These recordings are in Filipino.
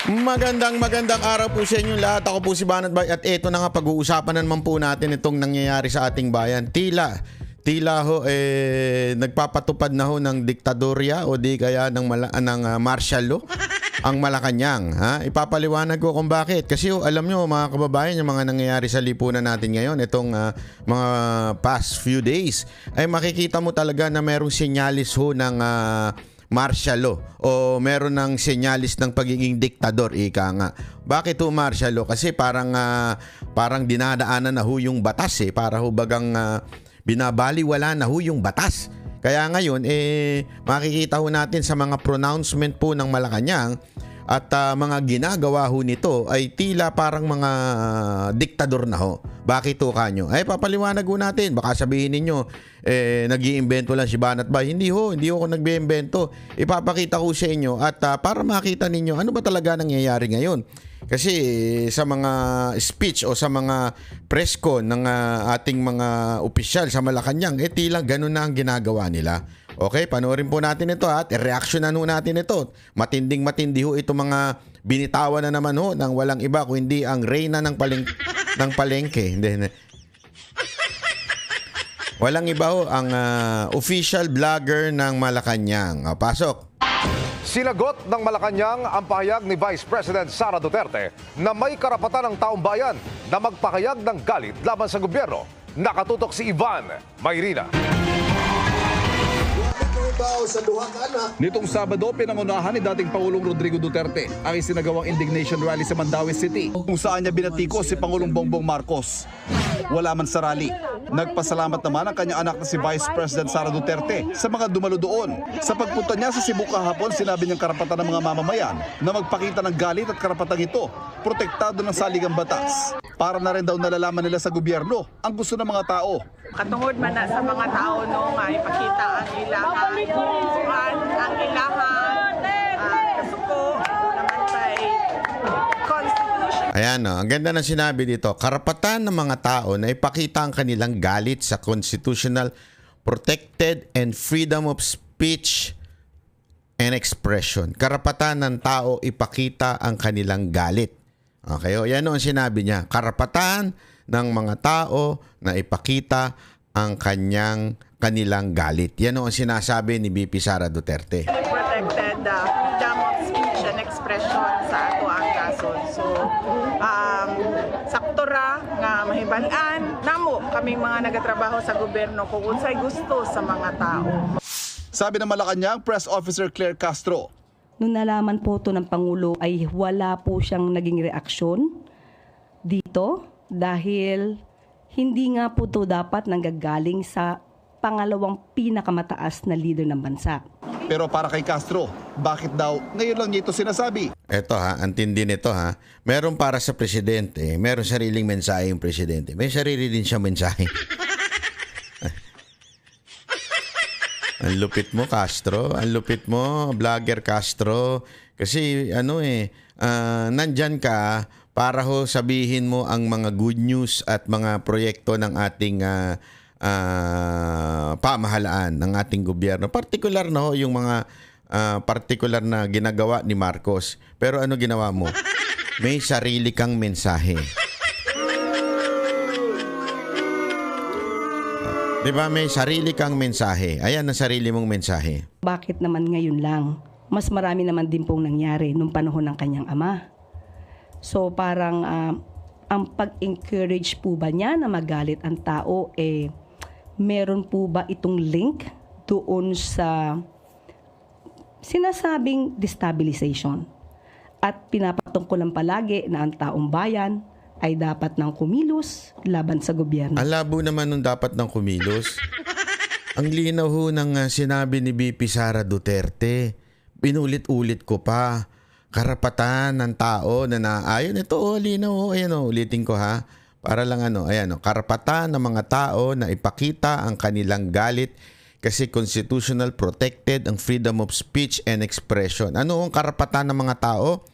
Magandang araw po sa inyo lahat. Ako po si Banat Bay at eto na nga pag-uusapan naman po natin itong nangyayari sa ating bayan. Tila ho nagpapatupad na ho ng diktadorya o di kaya ng martial law ang Malacanang. Ipapaliwanag ko kung bakit. Kasi alam nyo mga kababayan, yung mga nangyayari sa lipunan natin ngayon, itong mga past few days, ay makikita mo talaga na merong senyalis ho ng martial law o meron ng senyalis ng pagiging diktador, ika nga. Bakit ho martial law? Kasi parang dinadaanan na ho yung batas para ho bagang binabaliwala na ho yung batas. Kaya ngayon makikita ho natin sa mga pronouncement po ng Malacanang at mga ginagawa ho nito ay tila parang mga diktador na ho. Bakit ho kanyo? Ay papaliwanag ho natin. Baka sabihin ninyo nag-iimbento lang si Banat Bay. Hindi ho ako nag-iimbento. Ipapakita ko sa inyo at para makita ninyo ano ba talaga nangyayari ngayon. Kasi sa mga speech o sa mga press con ng ating mga opisyal sa Malacanang, tila ganun na ang ginagawa nila. Okay, panoorin po natin ito at i-reactionan ho natin ito. Matindi ho ito mga binitawan na naman ho ng walang iba kundi ang reyna ng palengke. Hindi. Walang iba ho ang official vlogger ng Malacanang. Pasok. Sinagot ng Malacanang ang pahayag ni Vice President Sara Duterte na may karapatan ng taong bayan na magpahayag ng galit laban sa gobyerno. Nakatutok si Ivan Mayrina. Nitong Sabado, pinangunahan ni dating Pangulong Rodrigo Duterte ang isinagawang indignation rally sa Mandaue City kung saan niya binatiko si Pangulong Bongbong Marcos. Wala man sa rally. Nagpasalamat naman ang kanyang anak na si Vice President Sara Duterte sa mga dumalo doon. Sa pagpunta niya sa Cebu kahapon, sinabi niyang karapatan ng mga mamamayan na magpakita ng galit at karapatang ito, protektado ng saligang batas. Para na rin daw nalalaman nila sa gobyerno ang gusto ng mga tao. Katungod man na sa mga tao nga ipakita ang ilahan, kasuko naman kay Constitution. Ayan ang ganda ng sinabi dito. Karapatan ng mga tao na ipakita ang kanilang galit sa constitutional protected and freedom of speech and expression. Karapatan ng tao ipakita ang kanilang galit. Okay, yan ang sinabi niya. Karapatan ng mga tao na ipakita ang kanilang galit. Yan ang sinasabi ni VP Sara Duterte. Protected freedom of speech and expression sa ato ang kason. So, saktora nga mahibalaan namo kaming mga nagatrabaho sa gobyerno kung unsay gusto sa mga tao. Sabi ng Malacanang Press Officer Claire Castro, nung nalaman po ito ng Pangulo ay wala po siyang naging reaksyon dito dahil hindi nga po ito dapat nanggagaling sa pangalawang pinakamataas na leader ng bansa. pero para kay Castro, bakit daw ngayon lang niya ito sinasabi? Eto antindi nito Meron para sa presidente, meron sariling mensahe yung presidente. May sarili din siya mensahe. Ang lupit mo, Castro. Ang lupit mo, vlogger Castro. Kasi nandyan ka para ho sabihin mo ang mga good news at mga proyekto ng ating pamahalaan ng ating gobyerno. Partikular na ho yung mga partikular na ginagawa ni Marcos. Pero ano ginawa mo? May sarili kang mensahe. Diba may sarili kang mensahe? Ayan ang sarili mong mensahe. Bakit naman ngayon lang? Mas marami naman din pong nangyari nung panahon ng kanyang ama. So parang ang pag-encourage po ba niya na magalit ang tao, meron po ba itong link doon sa sinasabing destabilization? At pinapatungkulan palagi na ang taong bayan ay dapat nang kumilos laban sa gobyerno. Ang labo naman nung dapat nang kumilos. Ang linaw ho ng sinabi ni VP Sara Duterte. Binulit-ulit ko pa. Karapatan ng tao na naayon. Ito linaw. Ayan ulitin ko Para lang ayan karapatan ng mga tao na ipakita ang kanilang galit kasi constitutional protected ang freedom of speech and expression. Ano ang karapatan ng mga tao?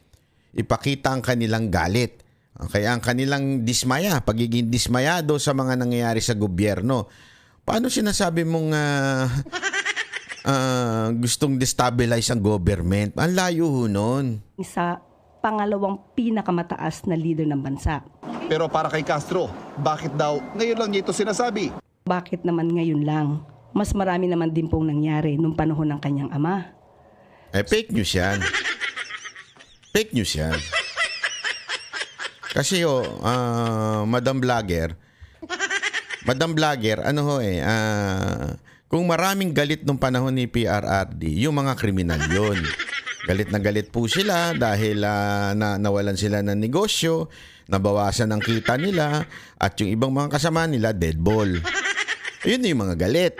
Ipakita ang kanilang galit. Kaya ang kanilang dismaya, pagiging dismayado sa mga nangyayari sa gobyerno. Paano sinasabi mong gustong destabilize ang government? Ang layo ho nun. Sa pangalawang pinakamataas na leader ng bansa. Pero para kay Castro, bakit daw ngayon lang niya ito sinasabi? Bakit naman ngayon lang? Mas marami naman din pong nangyari nung panahon ng kanyang ama. Fake news yan. Fake news yan. Kasi Madam Vlogger, kung maraming galit nung panahon ni PRRD, yung mga kriminal yun. Galit na galit po sila dahil nawalan sila ng negosyo, nabawasan ang kita nila, at yung ibang mga kasama nila, dead ball. Yun yung mga galit.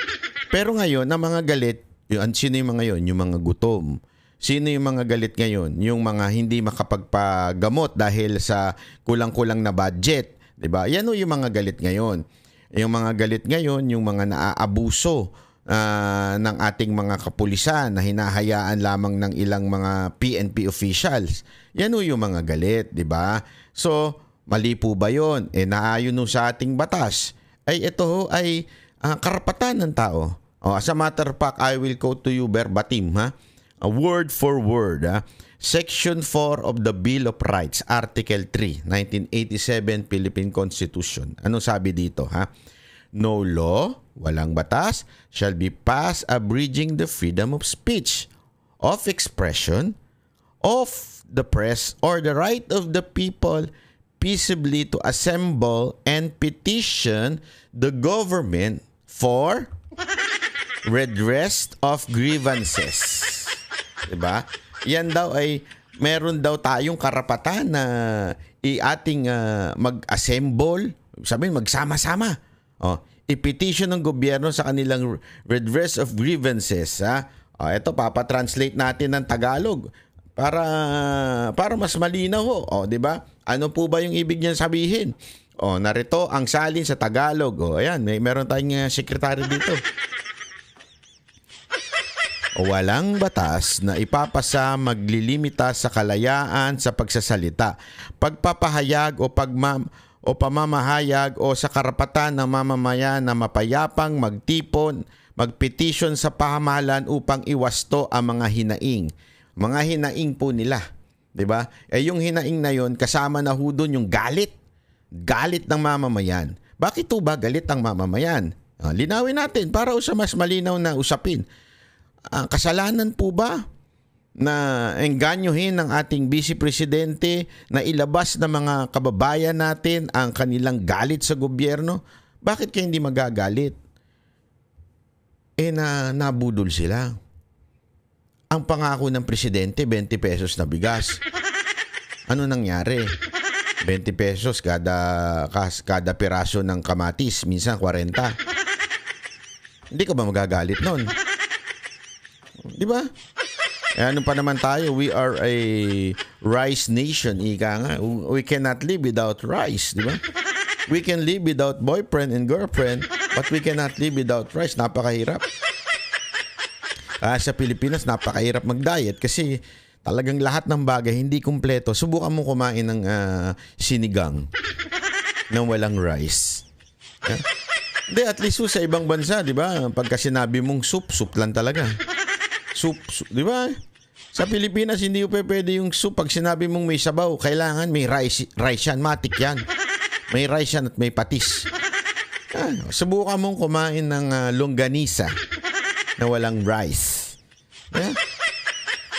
Pero ngayon, ang mga galit, sino yung mga yun? Yung mga gutom. Sino yung mga galit ngayon? Yung mga hindi makapagpagamot dahil sa kulang-kulang na budget. Diba? Yan yung mga galit ngayon. Yung mga galit ngayon, yung mga naaabuso ng ating mga kapulisan na hinahayaan lamang ng ilang mga PNP officials. Yan yung mga galit, di ba? So, mali po ba yun? Naayon sa ating batas. Ito ay karapatan ng tao. As a matter of fact, I will quote to you verbatim, word for word. Section 4 of the Bill of Rights, Article 3, 1987 Philippine Constitution. Ano sabi dito, No law, walang batas, shall be passed abridging the freedom of speech, of expression, of the press, or the right of the people peaceably to assemble and petition the government for redress of grievances. Diba? Yan daw ay meron daw tayong karapatan na ating mag-assemble, sabihin magsama-sama. I-petition ng gobyerno sa kanilang redress of grievances. Ito, papatranslate natin ng Tagalog para mas malinaw ho. Di ba? Ano po ba yung ibig niyan sabihin? Narito ang salin sa Tagalog. Ayan, meron tayong sekretary dito. Walang batas na ipapasa maglilimita sa kalayaan sa pagsasalita, pagpapahayag o pamamahayag o sa karapatan ng mamamayan na mapayapang magtipon, magpetisyon sa pamahalaan upang iwasto ang mga hinaing. Mga hinaing po nila, 'di ba? Yung hinaing na 'yon, kasama na ho doon yung galit. Galit ng mamamayan. Bakit po ba galit ang mamamayan? Linawin natin para sa mas malinaw na usapin. Kasalanan po ba na engganyohin ng ating Vice Presidente na ilabas ng mga kababayan natin ang kanilang galit sa gobyerno? Bakit kayo hindi magagalit? Nabudol sila. Ang pangako ng Presidente, 20 pesos na bigas. Ano nangyari? 20 pesos kada piraso ng kamatis, minsan 40. Hindi ka ba magagalit nun? Di ba? Ano pa naman tayo? We are a rice nation, ika nga. We cannot live without rice, di ba? We can live without boyfriend and girlfriend, but we cannot live without rice. Napakahirap. Sa Pilipinas, napakahirap mag-diet kasi talagang lahat ng bagay hindi kumpleto. Subukan mo kumain ng sinigang na walang rice. Hindi, at least sa ibang bansa, di ba? Pagka sinabi mong soup lang talaga. Soup, di ba? Sa Pilipinas, hindi pwede yung soup. Pag sinabi mong may sabaw, kailangan may rice yan, matik yan. May rice yan at may patis. Subukan mong kumain ng longganisa na walang rice.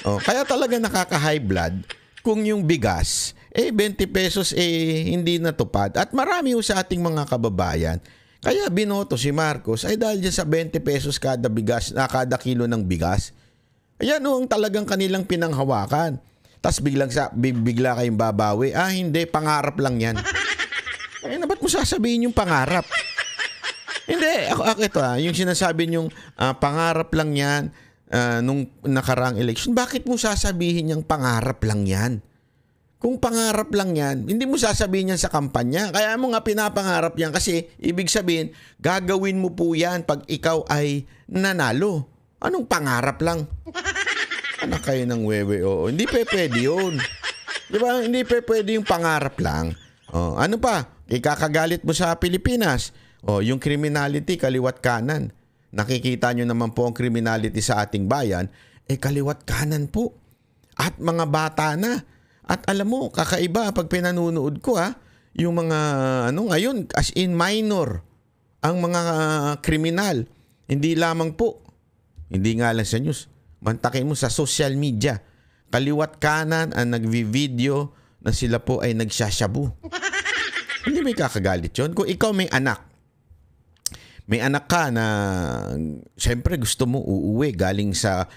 Kaya talaga nakaka-high blood kung yung bigas, 20 pesos hindi natupad. At marami sa ating mga kababayan, kaya binoto si Marcos ay dahil dyan sa 20 pesos kada kada kilo ng bigas. Ayan ang talagang kanilang pinanghawakan. Tapos bigla kayong babawi. Hindi, pangarap lang yan. Ba't mo sasabihin yung pangarap? Hindi, ako ito yung sinasabi yung pangarap lang yan nung nakaraang election. Bakit mo sasabihin yung pangarap lang yan? Kung pangarap lang yan, hindi mo sasabihin yan sa kampanya. Kaya mo nga pinapangarap yan kasi ibig sabihin, gagawin mo po yan pag ikaw ay nanalo. Anong pangarap lang? Anak kayo ng wewe, Hindi pwede yun. Di ba? Hindi pwede yung pangarap lang. Ano pa? Ikakagalit mo sa Pilipinas. Yung criminality, kaliwat kanan. Nakikita nyo naman po ang criminality sa ating bayan. Kaliwat kanan po. At mga bata na. At alam mo, kakaiba pag pinanunood ko yung mga ngayon as in minor ang mga kriminal. Hindi lamang po. Hindi nga lang sa news. Mantakin mo sa social media. Kaliwat kanan ang nagvi-video na sila po ay nagsashabu. Hindi may kakagalit yun. Kung ikaw may anak ka na siyempre gusto mo uuwi galing sa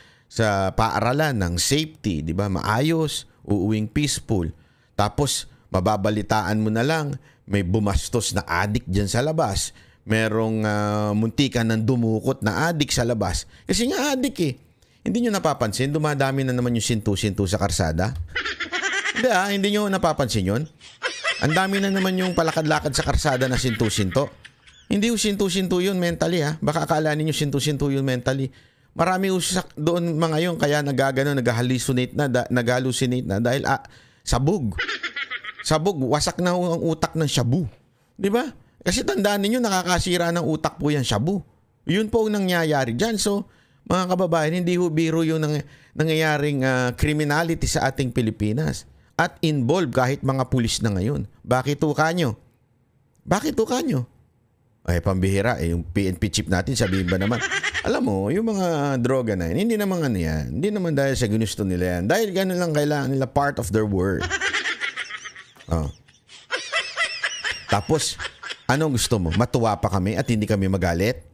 paaralan ng safety, di ba? Maayos, uuwing peaceful. Tapos mababalitaan mo na lang may bumastos na adik dyan sa labas. Merong muntikan ng dumukot na adik sa labas. Kasi nga adik eh. Hindi nyo napapansin, dumadami na naman yung sintu-sintu sa karsada. Hindi nyo napapansin yun? Ang dami na naman yung palakad-lakad sa karsada na sintu-sinto. Hindi yung sintu-sintu yun mentally Baka akala ninyo sintu-sintu yun mentally. Marami usak doon mga yun kaya nag-hallucinate na dahil sabog. Sabog, wasak na ang utak ng shabu. Di ba? Kasi tandaan ninyo, nakakasira ng utak po yan shabu. Yun po ang nangyayari dyan. So, mga kababayan, hindi ho biro yung nangyayaring criminality sa ating Pilipinas. At involved kahit mga pulis na ngayon. Bakit ho kanyo? Ay, pambihira. Yung PNP chip natin, sabihin ba naman? Alam mo, yung mga droga na yan, hindi naman yan. Hindi naman dahil sa ginusto nila yan. Dahil gano'n lang kailangan nila part of their work. Tapos, anong gusto mo? Matuwa pa kami at hindi kami magalit?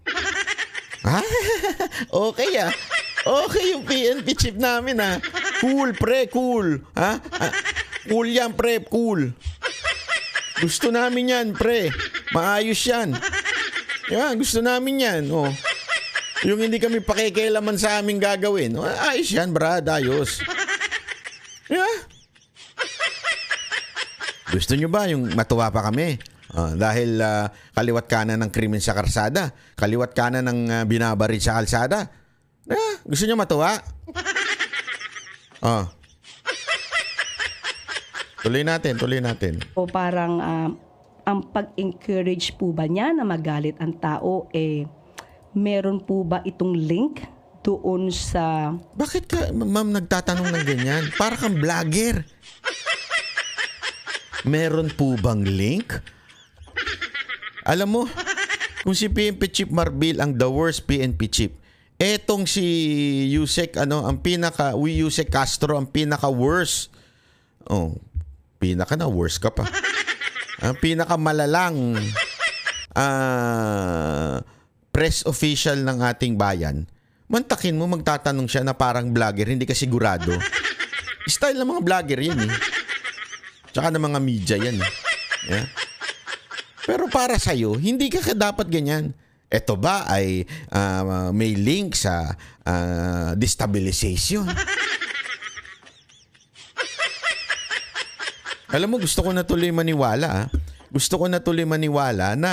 Okay Okay yung PNP chip namin Cool pre, cool. Cool yan pre, cool. Gusto namin yan pre. Maayos yan. Gusto namin yan. Yung hindi kami pakikialaman sa aming gagawin. Ayos yan brad, ayos. Gusto nyo ba yung matuwa pa kami? Dahil kaliwat kanan ng krimen sa karsada, kaliwat kanan ng binabaril sa kalsada. Gusto nyo matuwa? Tuloy natin. O parang ang pag-encourage po ba niya na magalit ang tao, meron po ba itong link doon sa... Bakit ka, ma'am, nagtatanong ng ganyan? Para kang vlogger. Meron po bang link? Alam mo, kung si PNP Chief Marbil ang the worst PNP Chief, etong si Yusek, Yusek Castro ang pinaka-worst. Worst ka pa. Ang pinaka-malalang press official ng ating bayan. Mantakin mo, magtatanong siya na parang vlogger, hindi ka sigurado. Style ng mga vlogger yan Tsaka ng mga media yan Pero para sa'yo, hindi ka dapat ganyan. Ito ba ay may link sa destabilization? Alam mo, gusto ko na tuloy maniwala. Gusto ko na tuloy maniwala na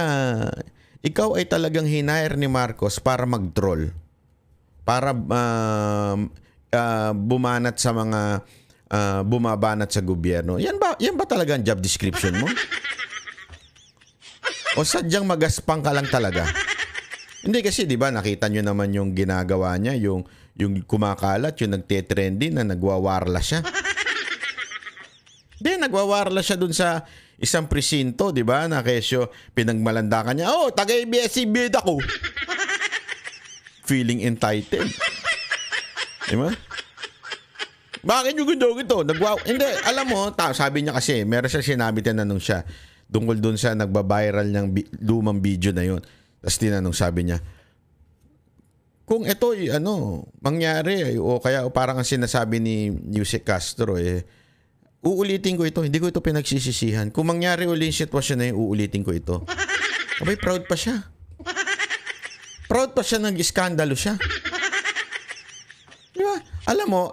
ikaw ay talagang hinire ni Marcos para mag-troll. Para bumanat sa mga bumabanat sa gobyerno. Yan ba talaga ang job description mo? O sadyang magaspang ka lang talaga? Hindi kasi 'di ba nakita nyo naman yung ginagawa niya, yung kumakalat, yung nagte-trendy na nagwawarla siya. Nagwawarla siya dun sa isang presinto, 'di ba? Na kesyo pinagmalandakan niya. Taga-ABS-CBN ako. Feeling entitled. 'Di ba? Bakit yung ito? Hindi, alam mo, sabi niya kasi, meron siya sinabi, tinanong siya, tungkol dun sa nagbabiral niyang lumang video na yun. Tapos tinanong, sabi niya, kung ito mangyari, o kaya parang ang sinasabi ni Yusek Castro, uulitin ko ito, hindi ko ito pinagsisisihan. Kung mangyari uli yung sitwasyon na yun, uulitin ko ito. Abay, proud pa siya. Proud pa siya, nag-iskandalo siya. Diba? Alam mo,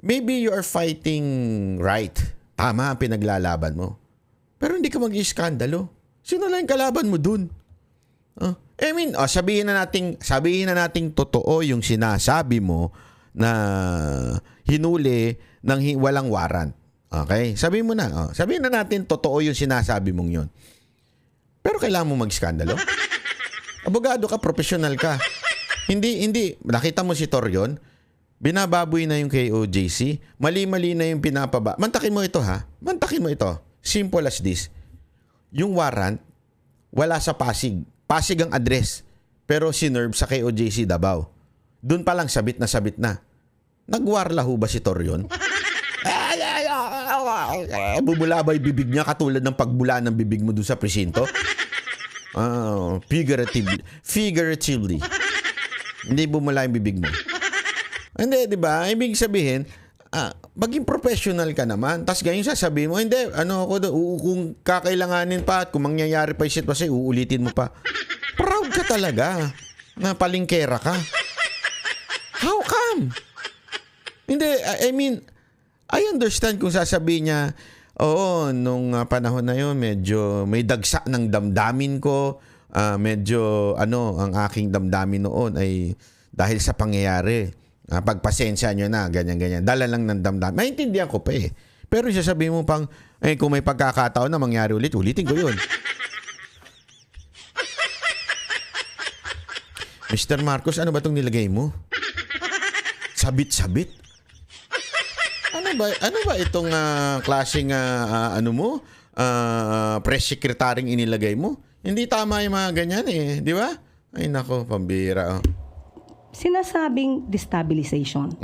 maybe you are fighting right. Tama ang pinaglalaban mo. Pero hindi ka mag-iskandalo. Sino lang yung kalaban mo dun? Sabihin na nating totoo yung sinasabi mo na hinuli ng walang warrant. Okay? Sabihin mo na. Sabihin na natin totoo yung sinasabi mong yun. Pero kailangan mo mag-iskandalo? Abogado ka, professional ka. Hindi. Nakita mo si Torion? Binababoy na yung KOJC. Mali-mali na yung pinapaba. Mantakin mo ito ha. Mantakin mo ito. Simple as this. Yung warrant, wala sa Pasig. Pasig ang address. Pero sinerve sa KOJC Davao. Doon pa lang sabit na. Nagwarla ho ba si Torion? Bubulabay bibig niya katulad ng pagbula ng bibig mo doon sa presinto? Figuratively. Hindi bumula yung bibig mo. Hindi, di ba? Ibig sabihin, maging professional ka naman. Tapos ganyan sasabihin mo, hindi, kung kakailanganin pa at kung mangyayari pa yung sitwasyon, uulitin mo pa. Proud ka talaga na palingkera ka. How come? Hindi, I mean, I understand kung sasabihin niya, oo, nung panahon na yun, medyo may dagsa ng damdamin ko. Medyo, ang aking damdamin noon ay dahil sa pangyayari. Pagpasensya nyo na, ganyan-ganyan. Dala lang ng damdamin. Maintindihan ko pa eh. Pero sasabihin mo pang, kung may pagkakataon na mangyari ulitin ko yun. Mr. Marcos, ano ba itong nilagay mo? Sabit-sabit? Ano ba itong klaseng press secretaryng inilagay mo? Hindi tama yung mga ganyan eh, di ba? Ay nako, pambira. Sinasabing destabilization.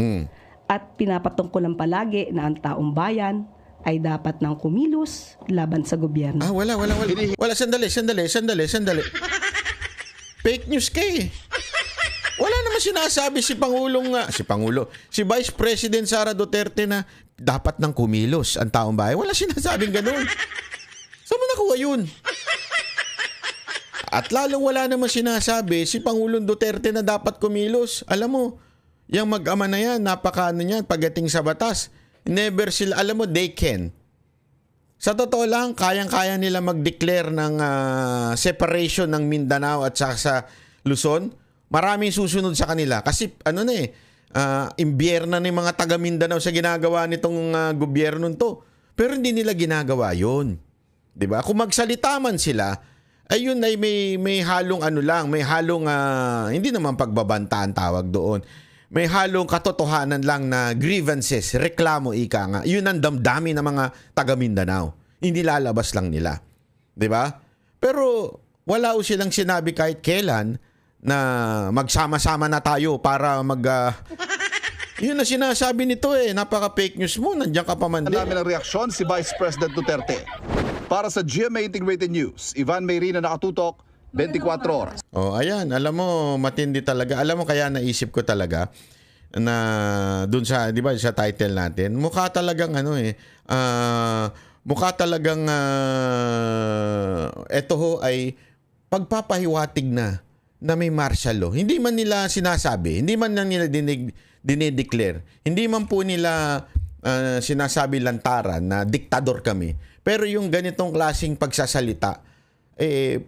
At pinapatungkulan palagi na ang taong bayan ay dapat nang kumilos laban sa gobyerno. Wala. Wala, sandali. Fake news ka eh. Wala naman sinasabi si Vice President Sara Duterte na dapat nang kumilos ang taong bayan. Wala sinasabing ganun. Saan mo nakuha yun? At lalong wala naman sinasabi si Pangulong Duterte na dapat kumilos. Alam mo, yung mag-ama na yan, napakaano niyan pagdating sa batas. Never sila, alam mo, they can. Sa totoo lang, kayang-kaya nila mag-declare ng separation ng Mindanao at saka sa Luzon. Maraming susunod sa kanila. Kasi imbierna ng mga taga Mindanao sa ginagawa nitong gobyerno to. Pero hindi nila ginagawa yun. Diba? Kung magsalita man sila, ayun ay may halong may halong hindi naman pagbabanta ang tawag doon. May halong katotohanan lang na grievances, reklamo ika nga. Yun ang damdamin ng mga taga Mindanao. Hindi lalabas lang nila. 'Di ba? Pero wala silang sinabi kahit kailan na magsama-sama na tayo para yun na sinasabi nito eh. Napaka-fake news mo. Nandiyan ka pa man din. Namin ang reaksyon si Vice President Duterte. Para sa GMA Integrated News, Ivan Mayrina, nakatutok, 24 oras. Ayan. Alam mo, matindi talaga. Alam mo, kaya naisip ko talaga na dun sa, di ba, sa title natin, mukha talagang eto ho ay pagpapahiwatig na may martial law. Hindi man nila sinasabi, hindi man nila dinideclare, hindi man po nila sinasabi lantaran na diktador kami. Pero yung ganitong klaseng pagsasalita,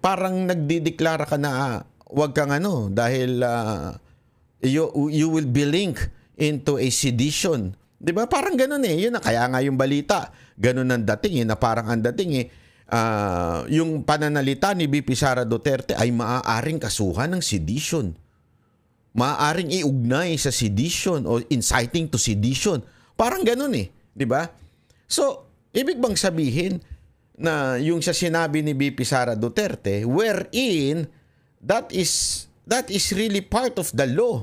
parang nagdideklara ka na wag kang dahil you will be linked into a sedition. 'Di ba? Parang ganoon eh. Yun na kaya nga yung balita, ganoon ang dating na parang ang dating yung pananalita ni BP Sara Duterte ay maaaring kasuhan ng sedition. Maaaring iugnay sa sedition o inciting to sedition. Parang ganoon eh, 'di ba? So, ibig bang sabihin na yung sa sinabi ni BP Sara Duterte wherein that is really part of the law.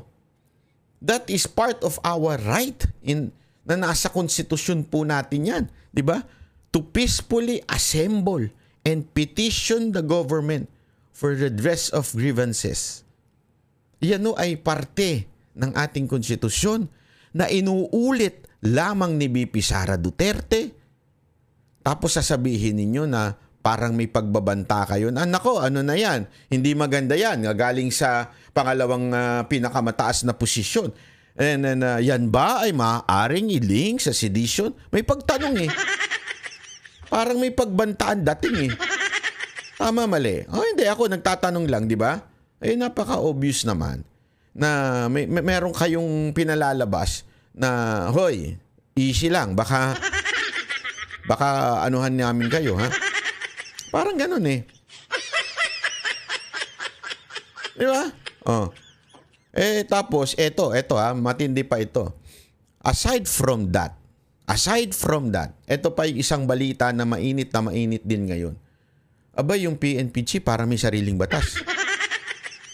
That is part of our right na nasa konstitusyon po natin 'yan, 'di ba? To peacefully assemble and petition the government for redress of grievances. Yan ay parte ng ating konstitusyon na inuulit lamang ni BP Sara Duterte. Tapos sasabihin ninyo na parang may pagbabanta kayo. Nako, ano na yan? Hindi maganda yan. Galing sa pangalawang pinakamataas na posisyon. And then, yan ba ay maaaring i-link sa sedition? May pagtanong eh. Parang may pagbantaan dating eh. Tama, mali. Hindi, ako nagtatanong lang, di ba? Napaka-obvious naman na meron kayong pinalalabas na, hoy, easy lang. Baka anuhan namin kayo, ha? Parang ganun eh. Di ba? Tapos, eto ha, matindi pa ito. aside from that, ito pa yung isang balita na mainit din ngayon. Aba, yung PNP chief parang may sariling batas.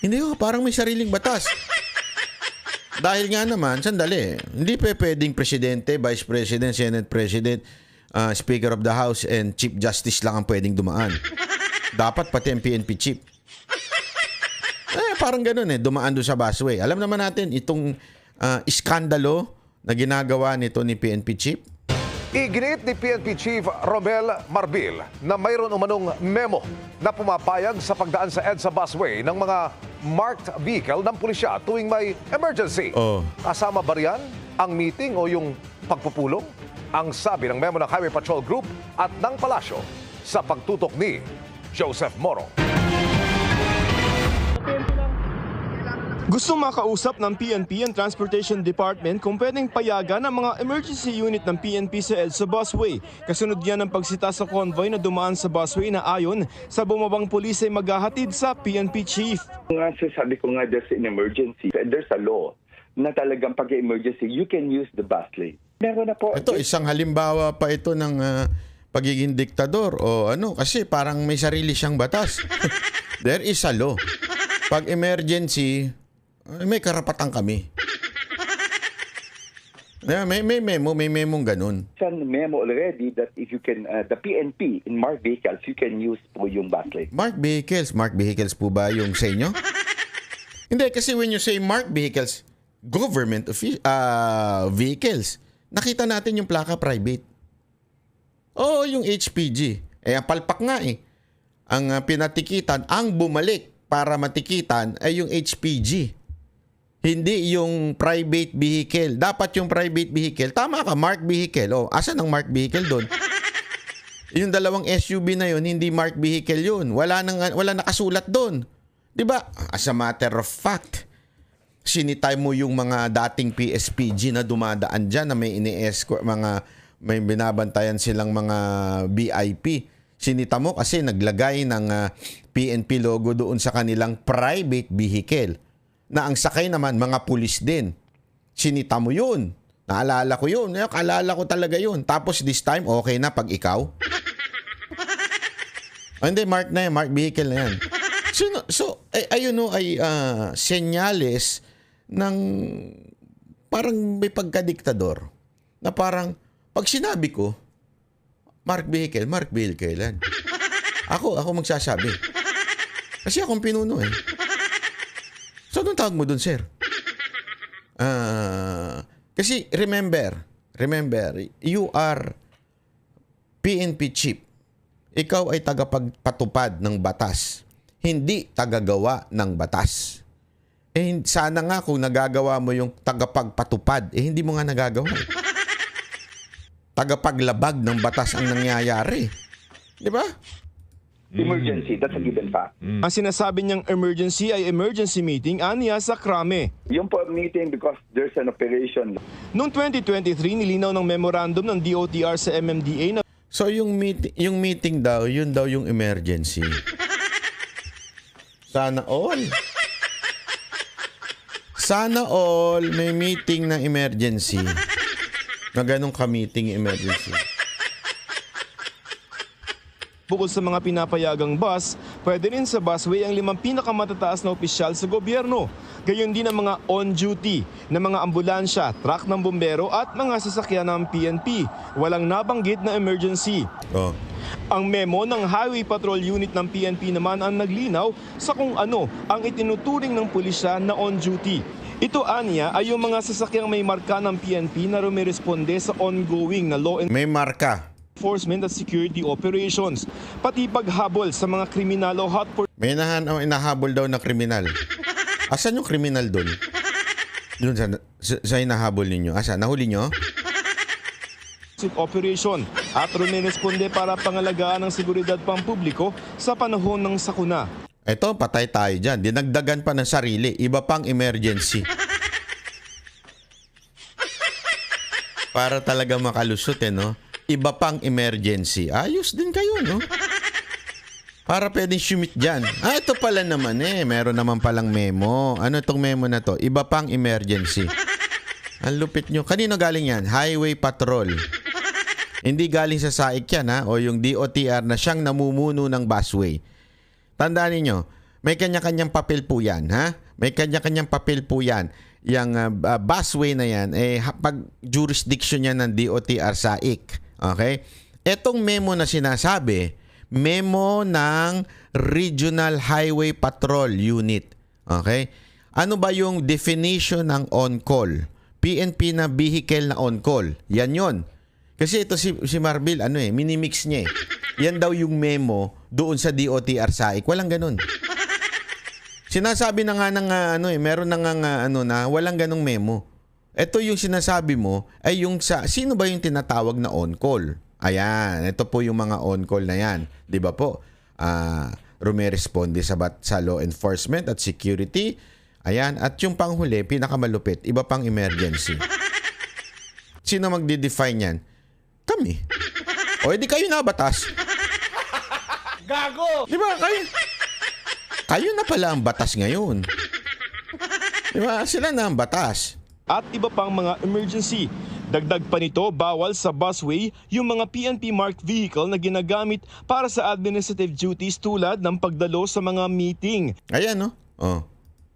Hindi ko, parang may sariling batas. Dahil nga naman, sandali, hindi pwedeng presidente, vice president, senate president, speaker of the house, and chief justice lang ang pwedeng dumaan. Dapat pati ang PNP chief. Parang ganun dumaan doon sa busway. Alam naman natin, itong iskandalo na ginagawa nito ni PNP chief. Iginit ni PNP Chief Romel Marbil na mayroon umanong memo na pumapayag sa pagdaan sa EDSA busway ng mga marked vehicle ng pulisya tuwing may emergency. Kasama ba riyan ang meeting o yung pagpupulong? Ang sabi ng memo ng Highway Patrol Group at ng Palasyo sa pagtutok ni Joseph Moro. Gusto makausap ng PNP ang Transportation Department kung pwedeng payagan ang mga emergency unit ng PNP sa EDSA busway. Kasunod yan ang pagsita sa convoy na dumaan sa busway na ayon sa bumabang pulis ay maghahatid sa PNP chief. Sabi ko nga, there's an emergency. There's a law na talagang pag-emergency, you can use the bus lane. Meron na po. Ito, isang halimbawa pa ito ng pagiging diktador o kasi parang may sarili siyang batas. There is a law. Pag emergency, may karapatan kami. May memong ganun. Some memo already that if you can, the PNP in marked vehicles, you can use po yung bus lane. Marked vehicles po ba yung sa inyo? Hindi, kasi when you say marked vehicles, government vehicles, nakita natin yung plaka private. Oo, yung HPG. Ang palpak nga Ang pinatikitan, ang bumalik para matikitan ay yung HPG. Hindi yung private vehicle. Dapat yung private vehicle. Tama ka, marked vehicle. Asan ang marked vehicle doon? Yung dalawang SUV na yun, hindi marked vehicle yun. Wala nakasulat doon. 'Di ba? As a matter of fact, sinitay mo yung mga dating PSPG na dumadaan dyan na may ini-escort, may binabantayan silang mga VIP. Sinita mo kasi naglagay ng PNP logo doon sa kanilang private vehicle. Na ang sakay naman, mga pulis din. Sinita mo yun. Naalala ko yun. Naalala ko talaga yun. Tapos this time, okay na pag ikaw. Hindi, mark na yan. Mark vehicle na yan. So ayun ay senyales ng parang may pagkadiktador. Na parang, pag sinabi ko, mark vehicle yan. Ako magsasabi. Kasi akong pinuno So, anong tawag mo dun, sir? Kasi remember, you are PNP chief. Ikaw ay tagapagpatupad ng batas. Hindi tagagawa ng batas. Sana nga kung nagagawa mo yung tagapagpatupad, hindi mo nga nagagawa. Tagapaglabag ng batas ang nangyayari. Di ba? Emergency, that's a given fact. Ang sinasabi niyang emergency ay emergency meeting aniya sa krame. Yung po meeting because there's an operation. Noong 2023, nilinaw ng memorandum ng DOTR sa MMDA na so yung meeting daw, yun daw yung emergency. Sana all may meeting na emergency. Na ganun ka-meeting emergency. bukod sa mga pinapayagang bus, pwede rin sa busway ang 5 pinakamatataas na opisyal sa gobyerno. Gayon din ang mga on-duty na mga ambulansya, truck ng bumbero at mga sasakyan ng PNP. Walang nabanggit na emergency. Ang memo ng Highway Patrol Unit ng PNP naman ang naglinaw sa kung ano ang itinuturing ng pulisya na on-duty. Ito aniya ay yung mga sasakyang may marka ng PNP na rumiresponde sa ongoing na law enforcement at security operations, pati paghabol sa mga kriminal o hot pursuit. May inahabol daw na kriminal. Asan yung kriminal doon? Doon sa inahabol ninyo. Asan? Nahuli nyo? Operation at rumiresponde para pangalagaan ng seguridad pampubliko sa panahon ng sakuna. Eto, patay tayo dyan. Dinagdagan pa ng sarili. Iba pang emergency. Para talaga makalusot no? Iba pang emergency. Ayos din kayo, no? Para pwedeng sumit dyan. Ito pala naman Meron naman palang memo. Ano itong memo na to? Iba pang emergency. Ang lupit nyo. Kanino galing yan? Highway Patrol. Hindi galing sa SAIC yan, ha? O yung DOTR na siyang namumuno ng busway. Tandaan niyo, may kanya-kanyang papel po yan, ha? May kanya-kanyang papel po yan. Yung busway na yan, pag jurisdiction yan ng DOTR SAIC. Okay? Etong memo na sinasabi, memo ng Regional Highway Patrol Unit. Okay? Ano ba yung definition ng on-call? PNP na vehicle na on-call. Yan yon. Kasi ito si Marbil, minimix niya eh. Yan daw yung memo doon sa DOTR SAIC. Walang ganun. Sinasabi na nga ng meron na nga na walang ganung memo. Ito yung sinasabi mo ay yung sino ba yung tinatawag na on-call? Ayan, ito po yung mga on-call na yan. 'Di ba po? Rumeresponde sa law enforcement at security. Ayan, at yung panghuli, pinakamalupit, iba pang emergency. Sino magde-define yan? Kami. O edi kayo na batas. Gago! Di ba? Kayo na pala ang batas ngayon. Di ba? Sila na ang batas. At iba pang mga emergency. Dagdag pa nito, bawal sa busway yung mga PNP-marked vehicle na ginagamit para sa administrative duties tulad ng pagdalo sa mga meeting. Ayan, no? Oh.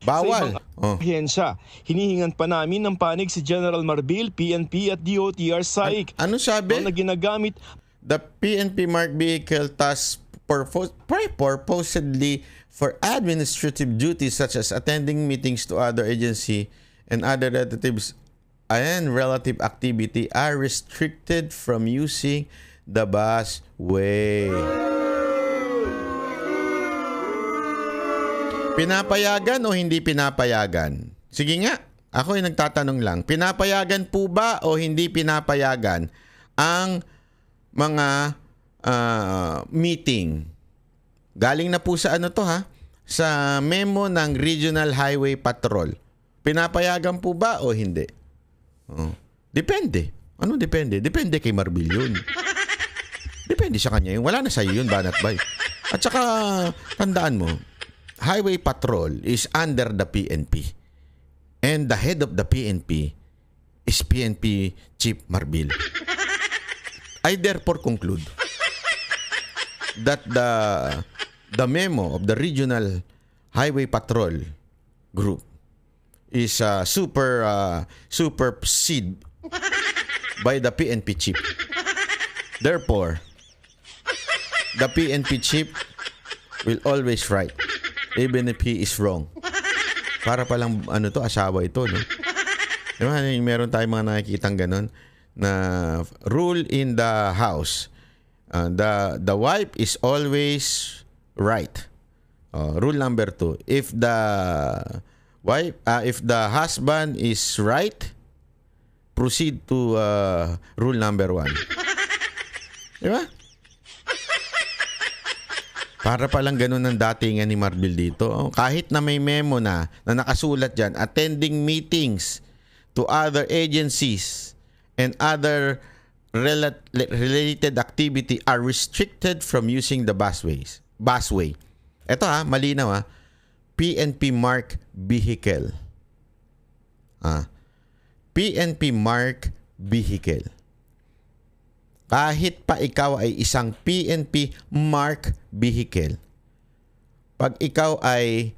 Bawal. Sa ibang ahensya, hinihingan pa namin ng panig si General Marbil, PNP at DOTR SAIC. Ano sabi? Na ginagamit. The PNP-marked vehicle task purportedly for administrative duties such as attending meetings to other agency and other relatives and relative activity are restricted from using the busway. Pinapayagan o hindi pinapayagan? Sige nga, ako ay nagtatanong lang. Pinapayagan po ba o hindi pinapayagan ang mga meeting? Galing na po sa sa memo ng Regional Highway Patrol. Pinapayagan po ba o hindi? Depende. Ano depende? Depende kay Marbil yun. Depende sa kanya yun. Wala na sa'yo yun, Banat Bay. At saka, tandaan mo, Highway Patrol is under the PNP. And the head of the PNP is PNP Chief Marbil. I therefore conclude that the memo of the Regional Highway Patrol Group is superseded by the PNP Chief. Therefore, the PNP Chief will always right even if he is wrong. Para palang asawa ito, no? Diba, meron tayong mga nakikitang ganun na rule in the house. The wife is always right. Rule number 2. If the husband is right, proceed to rule number 1. Diba? Para palang ganun ang datingan ni Marbil dito. Kahit na may memo na nakasulat dyan, attending meetings to other agencies and other related activity are restricted from using the busway. Ito malinaw PNP mark vehicle. PNP mark vehicle. Kahit pa ikaw ay isang PNP mark vehicle, pag ikaw ay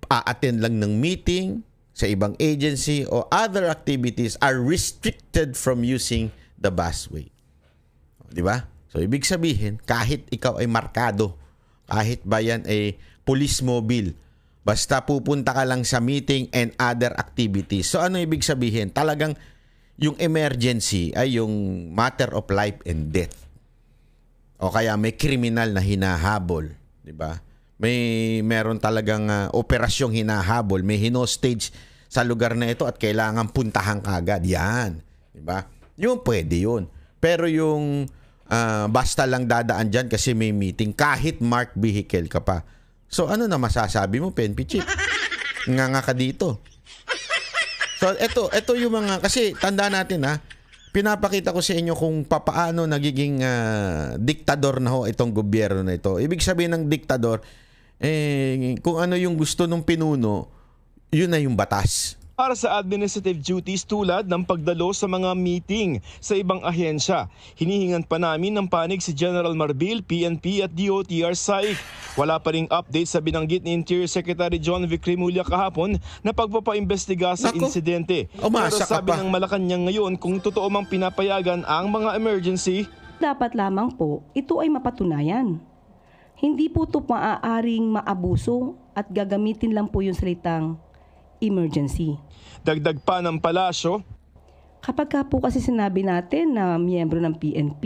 a-attend lang ng meeting sa ibang agency o other activities are restricted from using the busway. Di ba? So, ibig sabihin, kahit ikaw ay markado, kahit ba yan ay police mobile, basta pupunta ka lang sa meeting and other activities. So, ano ibig sabihin? Talagang yung emergency ay yung matter of life and death. O kaya may kriminal na hinahabol, 'di ba? Meron talagang operasyong hinahabol, may hinostage sa lugar na ito at kailangan puntahan kagad. Yan, 'di ba? Yung pwede yun. Pero yung basta lang dadaan diyan kasi may meeting kahit marked vehicle ka pa. So ano na masasabi mo, PNP Chief? Nga ka dito. So, ito yung mga, kasi tandaan natin pinapakita ko sa inyo kung papaano nagiging diktador na itong gobyerno na ito. Ibig sabihin ng diktador, kung ano yung gusto ng pinuno, yun na yung batas. Para sa administrative duties tulad ng pagdalo sa mga meeting sa ibang ahensya. Hinihingan pa namin ng panig si General Marbil, PNP at DOTR SAIC. Wala pa ring update sa binanggit ni Interior Secretary John Vic Remulla kahapon na pagpapaimbestiga sa insidente. Pero sabi ng Malacanang ngayon kung totoo mang pinapayagan ang mga emergency. Dapat lamang po ito ay mapatunayan. Hindi po ito maaaring maabuso at gagamitin lang po yung salitang emergency. Dagdag pa ng palasyo, kapag ka po kasi sinabi natin na miyembro ng PNP,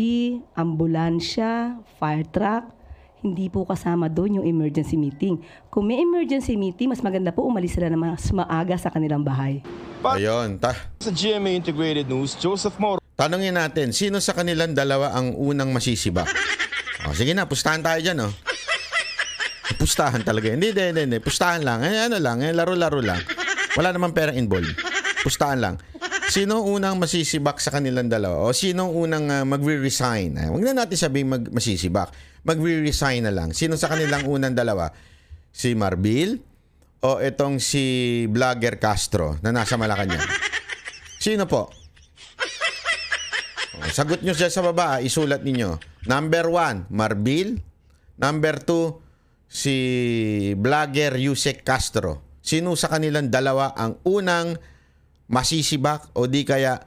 ambulansya, fire truck, hindi po kasama doon yung emergency meeting. Kung may emergency meeting, mas maganda po umalis sila na mas maaga sa kanilang bahay. Ayun, sa GMA Integrated News, Joseph Moro. Tanungin natin, sino sa kanilang dalawa ang unang masisibak? Sige na, pustahan tayo dyan, oh. Pustahan talaga. Hindi. Pustahan lang. Laro-laro lang. Wala namang perang involved. Pustahan lang. Sino unang masisibak sa kanilang dalawa? O sino unang magre-resign? Huwag na natin sabihin masisibak. Magre-resign na lang. Sino sa kanilang unang dalawa? Si Marbil o itong si Vlogger Castro na nasa Malacanang? Sino po? Sagot nyo siya sa baba. Isulat ninyo. Number 1, Marbil. Number 2, si Vlogger Yusek Castro. Sino sa kanilang dalawa ang unang masisibak o di kaya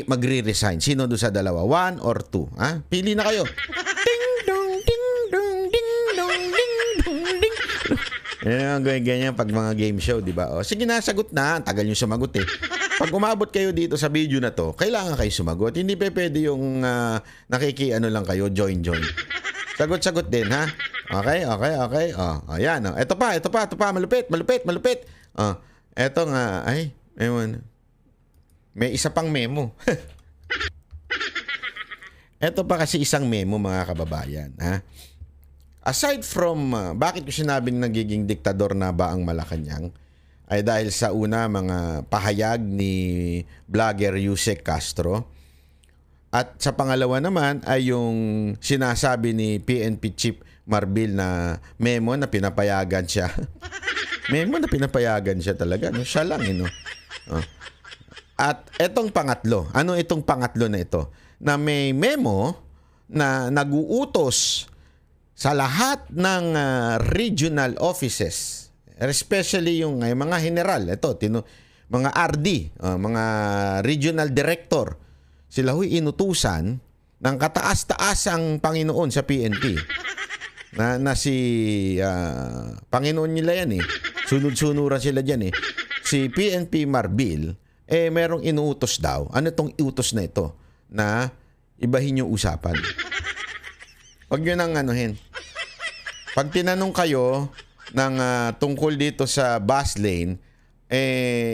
magre-resign? Sino doon sa dalawa? 1 or 2? Ha? Pili na kayo. Ding dong, ding dong, ding dong, ding dong, ding. Ganyan pag mga game show, di ba? O, sige na, sagot na. Tagal nyo sumagot eh. Pag umabot kayo dito sa video na to, kailangan kayo sumagot. Hindi pwede yung nakikiano lang kayo, join. Sagot-sagot din, ha? Okay. Ayan. Ito pa. Malupit. Ito nga. Ay, may isa pang memo. Ito pa kasi isang memo, mga kababayan, ha? Aside from, bakit ko sinabing nagiging diktador na ba ang Malacanang? Ay dahil sa una, mga pahayag ni Vlogger Yusek Castro. At sa pangalawa naman ay yung sinasabi ni PNP Chief Marbil na memo na pinapayagan siya. Memo na pinapayagan siya talaga. No? Siya lang. No? At etong pangatlo. Ano itong pangatlo na ito? Na may memo na naguutos sa lahat ng regional offices, especially yung mga general, mga RD, mga regional director, sila huy inutusan ng kataas-taasang Panginoon sa PNP. Na si Panginoon nila yan eh. Sunod-sunuran sila dyan eh. Si PNP Marbil, merong inuutos daw. Ano itong iutos na ito? Na ibahin yung usapan. Huwag nyo nang anuhin. Pag tinanong kayo ng tungkol dito sa bus lane,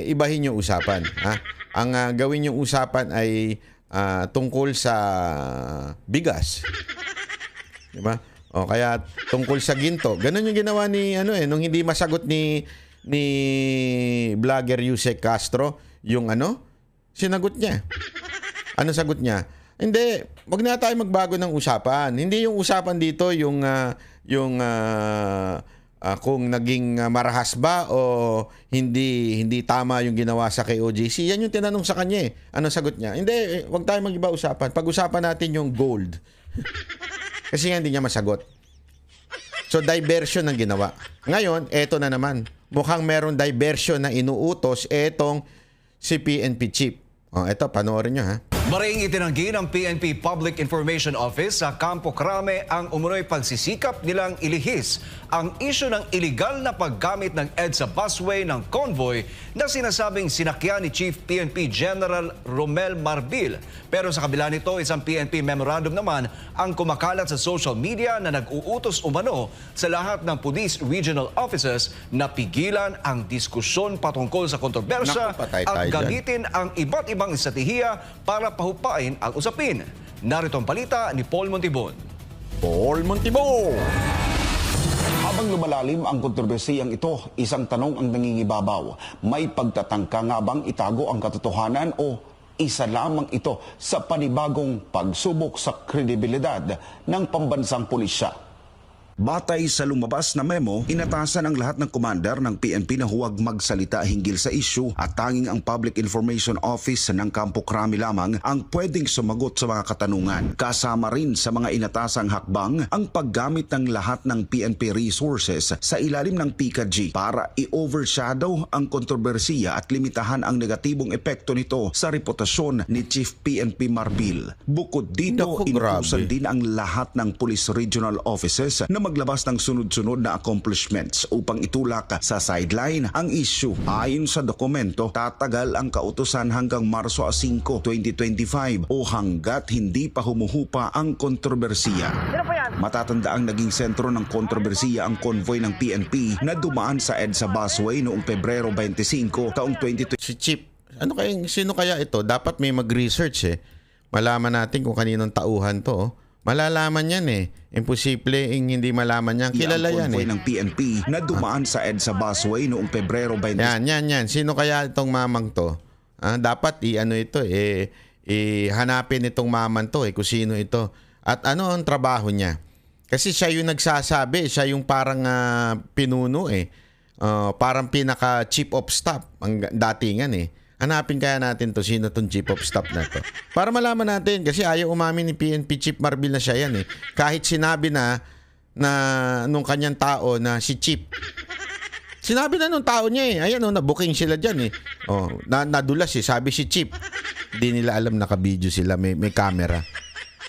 ibahin yung usapan. Ha? Ang gawin yung usapan ay tungkol sa bigas. Diba? O kaya tungkol sa ginto. Ganun yung ginawa ni nung hindi masagot ni Vlogger Yusek Castro, yung sinagot niya. Ano sagot niya? Hindi, wag na tayo magbago ng usapan. Hindi yung usapan dito yung kung naging marahas ba o hindi tama yung ginawa sa KOJC. Yan yung tinanong sa kanya eh. Ano sagot niya? Hindi, wag tayo mag-iba usapan. Pag-usapan natin yung gold. Kasi nga hindi niya masagot. So diversion ang ginawa. Ngayon, eto na naman. Mukhang meron diversion na inuutos etong si PNP Chief. Eto, panoorin nyo ha. Maring itinanggi ng PNP Public Information Office sa Campo Crame ang umunoy pagsisikap nilang ilihis ang isyu ng iligal na paggamit ng EDSA busway ng convoy na sinasabing sinakyan ni Chief PNP General Romel Marbil. Pero sa kabila nito, isang PNP memorandum naman ang kumakalat sa social media na nag-uutos umano sa lahat ng police regional officers na pigilan ang diskusyon patungkol sa kontrobersya at gamitin ang iba't ibang estratehiya para pahupain ang usapin. Narito ang balita ni Paul Montibon. Paul Montibon! Habang lumalalim ang kontrobersiyang ito, isang tanong ang nangingibabaw. May pagtatangka nga bang itago ang katotohanan o isa lamang ito sa panibagong pagsubok sa kredibilidad ng pambansang pulisya? Batay sa lumabas na memo, inatasan ang lahat ng commander ng PNP na huwag magsalita hinggil sa issue at tanging ang Public Information Office ng Campo Crame lamang ang pwedeng sumagot sa mga katanungan. Kasama rin sa mga inatasang hakbang ang paggamit ng lahat ng PNP resources sa ilalim ng PICA-G para i-overshadow ang kontrobersiya at limitahan ang negatibong epekto nito sa reputasyon ni Chief PNP Marbil. Bukod dito, inutusan din ang lahat ng Police Regional Offices na maglabas ng sunod-sunod na accomplishments upang itulak sa sideline ang issue. Ayon sa dokumento, tatagal ang kautusan hanggang Marso 5, 2025 o hanggat hindi pa humuhupa ang kontrobersiya. Matatanda ang naging sentro ng kontrobersiya ang convoy ng PNP na dumaan sa EDSA busway noong Pebrero 25, taong 2020. Si Chip, sino kaya ito? Dapat may mag-research eh. Malaman natin kung kaninong tauhan to. Oh. Malalaman yan eh. Imposible hindi malaman yan. Kilala yan eh. Ng PNP na dumaan sa EDSA busway noong Pebrero 20. Yan. Sino kaya itong mamang to? Dapat hanapin itong mamang to kung sino ito. At ano ang trabaho niya? Kasi siya yung nagsasabi. Siya yung parang pinuno eh. Parang pinaka chief of staff ang datingan eh. Hanapin kaya natin to, sino tong chief of staff na to. Para malaman natin, kasi ayaw umamin ni PNP Chief Marbil na siya yan eh. Kahit sinabi na nung kanyang tao na si Chief. Sinabi na nung tao niya eh. Ayan nabuking sila dyan eh. Nadulas eh, sabi si Chief. Hindi nila alam naka-video sila, may camera.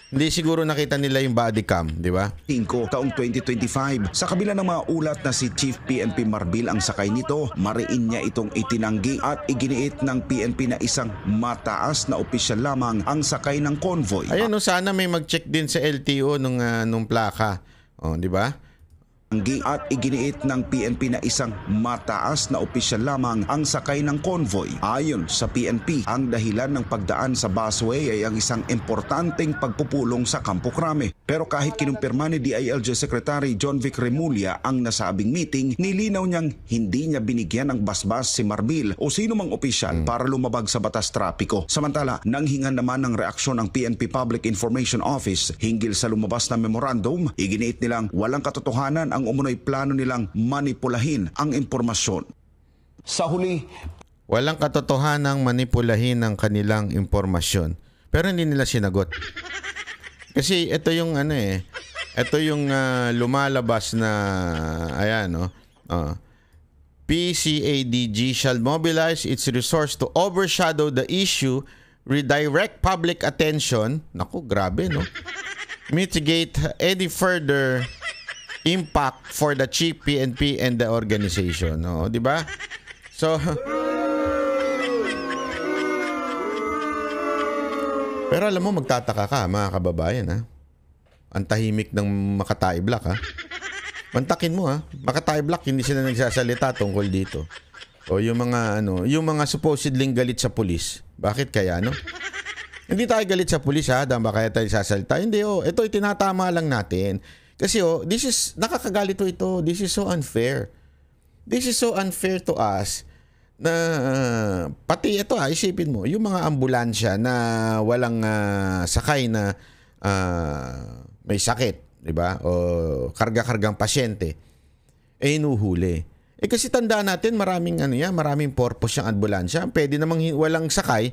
Hindi siguro nakita nila yung body cam, di ba? 5 taong 2025. Sa kabila ng mga ulat na si Chief PNP Marbil ang sakay nito, mariin niya itong itinanggi at iginiit ng PNP na isang mataas na opisyal lamang ang sakay ng convoy. Ayan sana may mag-check din sa LTO nung plaka. Di ba? At iginiit ng PNP na isang mataas na opisyal lamang ang sakay ng convoy. Ayon sa PNP, ang dahilan ng pagdaan sa busway ay ang isang importanteng pagpupulong sa Campo Crame. Pero kahit kinumpirma ni DILG Secretary John Vic Remulla ang nasabing meeting, nilinaw niyang hindi niya binigyan ng basbas si Marbil o sino mang opisyal para lumabag sa batas trapiko. Samantala, nanghingan naman ng reaksyon ng PNP Public Information Office hinggil sa lumabas na memorandum, iginiit nilang walang katotohanan ang umunoy plano nilang manipulahin ang impormasyon. Sa huli, walang katotohanang manipulahin ang kanilang impormasyon. Pero hindi nila sinagot. Kasi ito yung ito yung lumalabas na PCADG shall mobilize its resource to overshadow the issue, redirect public attention, naku grabe no, mitigate any further impact for the Chief PNP and the organization. No, di ba? So pero alam mo, magtataka ka mga kababayan ha. Ang tahimik ng Makatay Black ha. Mantakin mo ha. Makatay Black hindi sila nagsasalita tungkol dito. O yung mga supposedly galit sa pulis. Bakit kaya no? Hindi tayo galit sa pulis ha, dahil kaya tayo sasalita. Hindi ito itinatama lang natin. Kasi nakakagalit ito. This is so unfair. This is so unfair to us na pati ito isipin mo, yung mga ambulansya na walang sakay na may sakit, di ba? O karga-kargang pasyente, inuhuli. Kasi tandaan natin, maraming purpose yung ambulansya. Pwede namang walang sakay,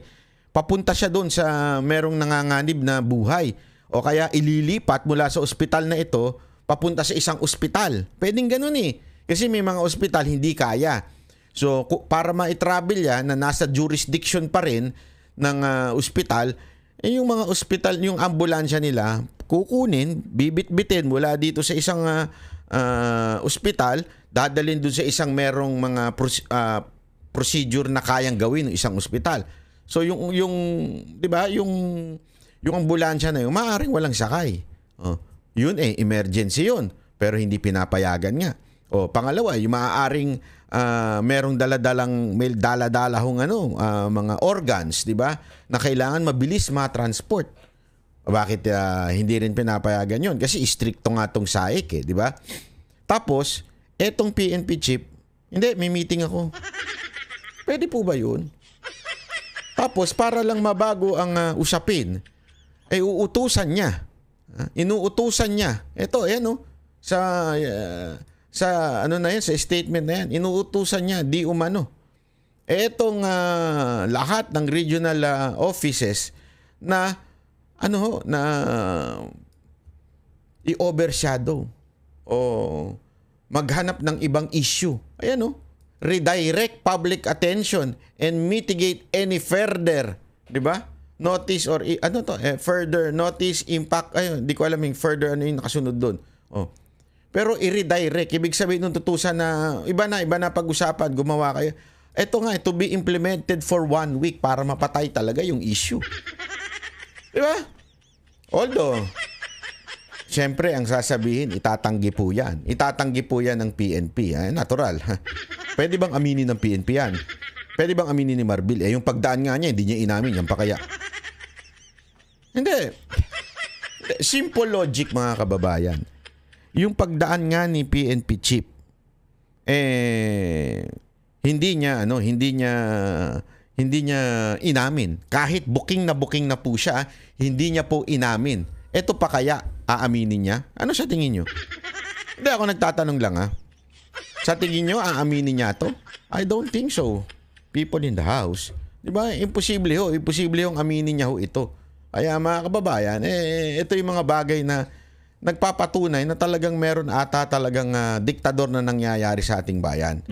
papunta siya doon sa merong nanganganib na buhay. O kaya ililipat mula sa ospital na ito papunta sa isang ospital. Pwedeng ganun eh. Kasi may mga ospital hindi kaya. So para ma-travel yan na nasa jurisdiction pa rin ng ospital, yung mga ospital, yung ambulansya nila, kukunin, bibit-bitin mula dito sa isang ospital, dadalhin doon sa isang merong mga procedure na kayang gawin ng isang ospital. So yung 'di ba, yung ambulansya na yun, maaaring walang sakay. Yun emergency yun. Pero hindi pinapayagan nga. Pangalawa, yung maaaring merong may dala-dala mga organs, di ba? Na kailangan mabilis ma-transport. Bakit hindi rin pinapayagan yun? Kasi stricto nga tong SAIC di ba? Tapos, etong PNP chief, hindi, may meeting ako. Pwede po ba yun? Tapos, para lang mabago ang uutusan niya. Inuutusan niya. Ito, sa ano na yan, sa statement na yan. Inuutusan niya di umano. Etong lahat ng regional offices na na i-overshadow o maghanap ng ibang issue. Ayan redirect public attention and mitigate any further, 'di ba? Notice or further notice impact. Ayun, di ko alam yung further ano yung nakasunod doon. Pero i-redirect, ibig sabihin nung tutusan na iba na pag-usapan, gumawa kayo. Ito nga, to be implemented for 1 week para mapatay talaga yung issue. Di ba? Although, siyempre, ang sasabihin, itatanggi po yan. Itatanggi po yan ng PNP. Natural. Pwede bang aminin ng PNP yan? Pwede bang aminin ni Marbil? Yung pagdaan nga niya, hindi niya inamin. Yan pa kaya? Hindi. Simple logic, mga kababayan. Yung pagdaan nga ni PNP chief, hindi niya inamin. Kahit booking na po siya, hindi niya po inamin. Ito pa kaya aaminin niya? Ano sa tingin niyo? Hindi, ako nagtatanong lang Sa tingin niyo aaminin niya to? I don't think so. People in the house. 'Di ba? Imposible yung aminin niya ito. Kaya mga kababayan, ito yung mga bagay na nagpapatunay na talagang meron ata talagang diktador na nangyayari sa ating bayan.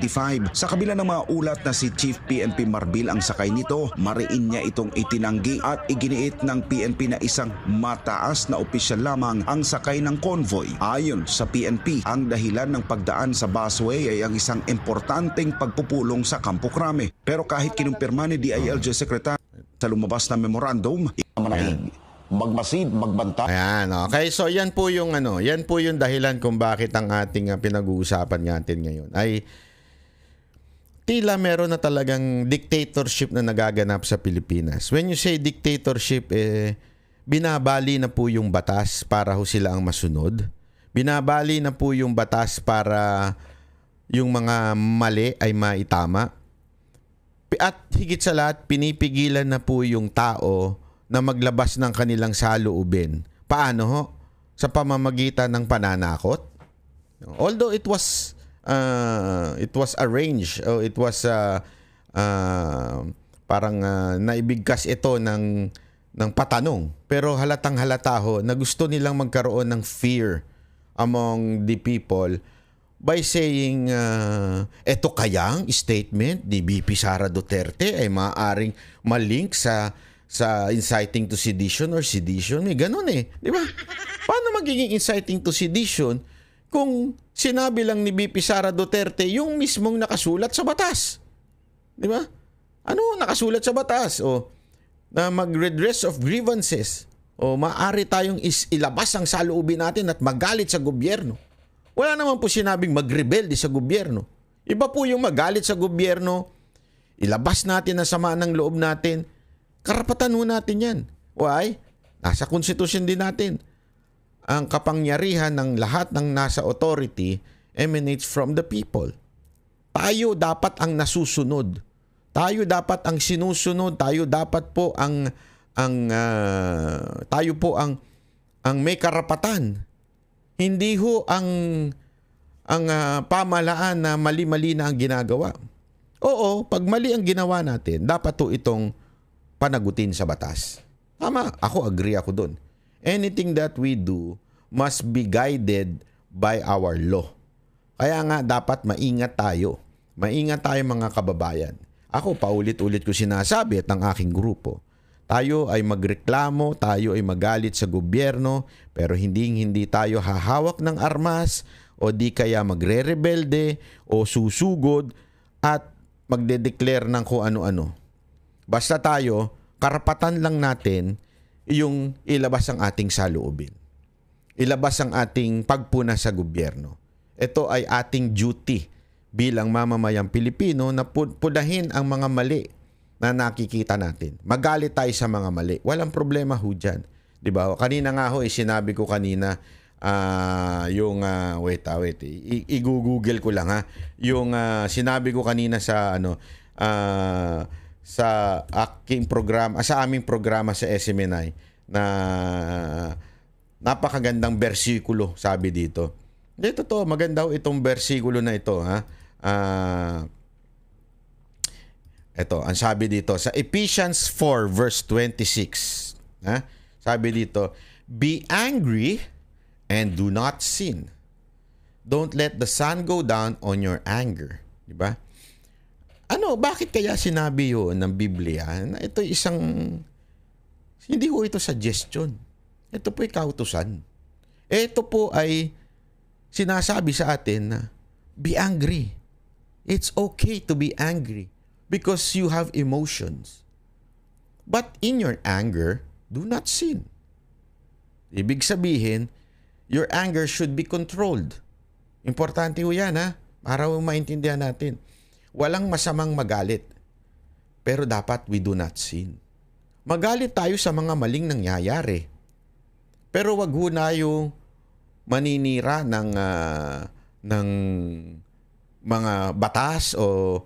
Sa kabila ng mga ulat na si Chief PNP Marbil ang sakay nito, mariin niya itong itinanggi at iginiit ng PNP na isang mataas na opisyal lamang ang sakay ng convoy. Ayon sa PNP, ang dahilan ng pagdaan sa busway ay ang isang importanteng pagpupulong sa Campo Crame. Pero kahit kinumpirma ni DILG Secretary sa lumabas na memorandum, magmasid, magbanta. Ayan, okay. So yan po yung dahilan kung bakit ang ating pinag-uusapan natin ngayon ay tila meron na talagang dictatorship na nagaganap sa Pilipinas. When you say dictatorship, binabali na po yung batas para sila ang masunod. Binabali na po yung batas para yung mga mali ay maitama. At higit sa lahat, pinipigilan na po yung tao na maglabas ng kanilang saloobin. Paano Sa pamamagitan ng pananakot? Although it was arranged, it was parang naibigkas ito ng patanong. Pero halatang halata na gusto nilang magkaroon ng fear among the people by saying, eto kayang statement ni VP Sara Duterte ay maaaring malink sa inciting to sedition or sedition. May ganun di ba? Paano magiging inciting to sedition kung sinabi lang ni VP Sara Duterte yung mismong nakasulat sa batas? Di ba? Ano nakasulat sa batas? O na mag-redress of grievances. O maaari tayong ilabas ang saloobin natin at magalit sa gobyerno. Wala naman po sinabing magrebelde sa gobyerno. Iba po yung magalit sa gobyerno, ilabas natin ang sama ng loob natin. Karapatan mo natin yan. Why? Nasa konstitusyon din natin. Ang kapangyarihan ng lahat ng nasa authority emanates from the people. Tayo dapat ang nasusunod. Tayo dapat ang sinusunod. Tayo dapat po ang may karapatan. Hindi ho ang pamahalaan na mali-mali na ang ginagawa. Oo, pag mali ang ginawa natin, dapat to itong panagutin sa batas. Tama, agree ako dun. Anything that we do must be guided by our law. Kaya nga dapat maingat tayo. Maingat tayo mga kababayan. Ako paulit-ulit ko sinasabi at ang aking grupo. Tayo ay magreklamo, tayo ay magalit sa gobyerno, pero hindi tayo hahawak ng armas o di kaya magre-rebelde o susugod at magde-declare ng kung ano-ano. Basta tayo, karapatan lang natin yung ilabas ang ating saloobin. Ilabas ang ating pagpuna sa gobyerno. Ito ay ating duty bilang mamamayang Pilipino na punahin ang mga mali na nakikita natin. Magalit tayo sa mga mali. Walang problema ho dyan. Diba? Kanina nga sinabi ko kanina, i-google ko lang yung sinabi ko kanina sa sa aking programa, sa aming programa sa SMNI na napakagandang bersikulo sabi dito. Hindi, totoo. Maganda ho itong versikulo na ito. Ha? Ito, ang sabi dito, sa Ephesians 4 verse 26. Ha? Sabi dito, be angry and do not sin. Don't let the sun go down on your anger. Diba? Bakit kaya sinabi yun ng Biblia na ito isang, hindi ho ito suggestion. Ito po ay kautusan. Ito po ay sinasabi sa atin na be angry. It's okay to be angry because you have emotions. But in your anger, do not sin. Ibig sabihin, your anger should be controlled. Importante ho yan, ha? Para maintindihan natin. Walang masamang magalit. Pero dapat we do not sin. Magalit tayo sa mga maling nangyayari. Pero wag ho na yung maninira ng mga batas o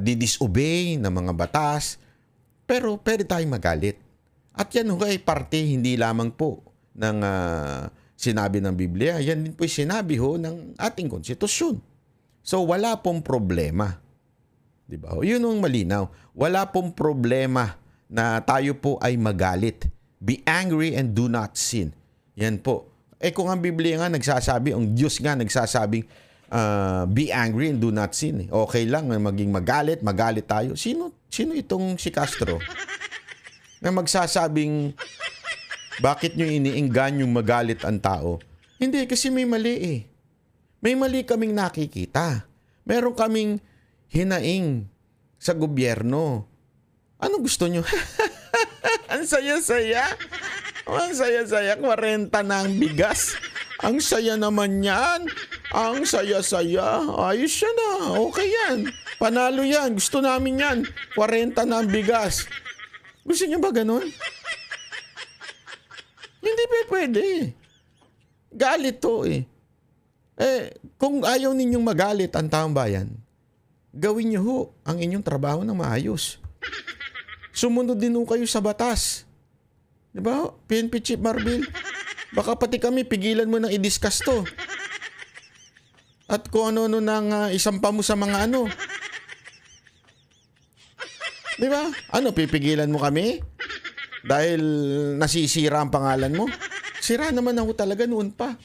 disobey ng mga batas. Pero pwede tayong magalit. At yan ho ay parte hindi lamang po ng sinabi ng Biblia. Yan din po sinabi ho ng ating konstitusyon. So wala pong problema. Diba? Yun ang malinaw. Wala pong problema na tayo po ay magalit. Be angry and do not sin. Yan po. Kung ang Biblia nga nagsasabi, ang Diyos nga nagsasabing be angry and do not sin. Okay lang maging magalit tayo. Sino itong si Castro na magsasabing bakit nyo iniinggan yung magalit ang tao? Hindi, kasi may mali eh. May mali kaming nakikita. Meron kaming hinaing sa gobyerno. Ano gusto nyo? Ang saya-saya. Ang saya-saya. 40 na ang bigas. Ang saya naman yan. Ang saya-saya. Ayos yan na. Okay yan. Panalo yan. Gusto namin yan. 40 na ang bigas. Gusto nyo ba ganun? Hindi pa pwede. Galit to eh. Kung ayaw ninyong magalit ang taong bayan, gawin nyo ho ang inyong trabaho ng maayos. Sumunod din ho kayo sa batas. Diba? PNP Chief Marbil. Baka pati kami, pigilan mo nang i-discuss to. At kung ano-ano nang isampa mo sa mga ano. Diba? Pipigilan mo kami? Dahil nasisira ang pangalan mo? Sira naman ako talaga noon pa.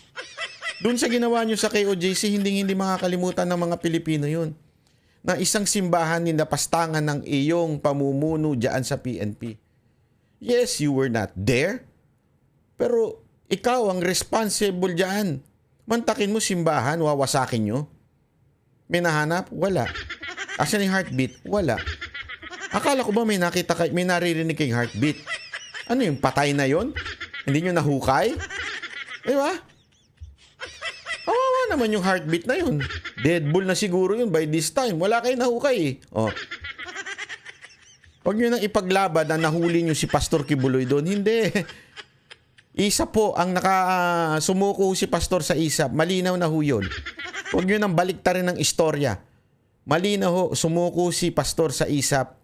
Doon sa ginawa nyo sa KOJC, hindi makakalimutan ng mga Pilipino yun. Na isang simbahan ninapastangan ng iyong pamumuno dyan sa PNP. Yes, you were not there. Pero ikaw ang responsible dyan. Mantakin mo simbahan, wawasakin nyo. May nahanap? Wala. Asan yung heartbeat? Wala. Akala ko ba may naririnig kayong heartbeat? Ano yung patay na yon? Hindi nyo nahukay? Diba? Kawawa naman yung heartbeat na yun. Deadbull na siguro yun by this time. Wala kayo nahukay eh. Huwag nyo nang ipaglaban na nahuli nyo si Pastor Kibuloy doon. Hindi. Isa po ang sumuko si Pastor sa isa. Malinaw na ho yun. Huwag nyo nang baliktarin ng istorya. Malinaw ho, sumuko si Pastor sa isap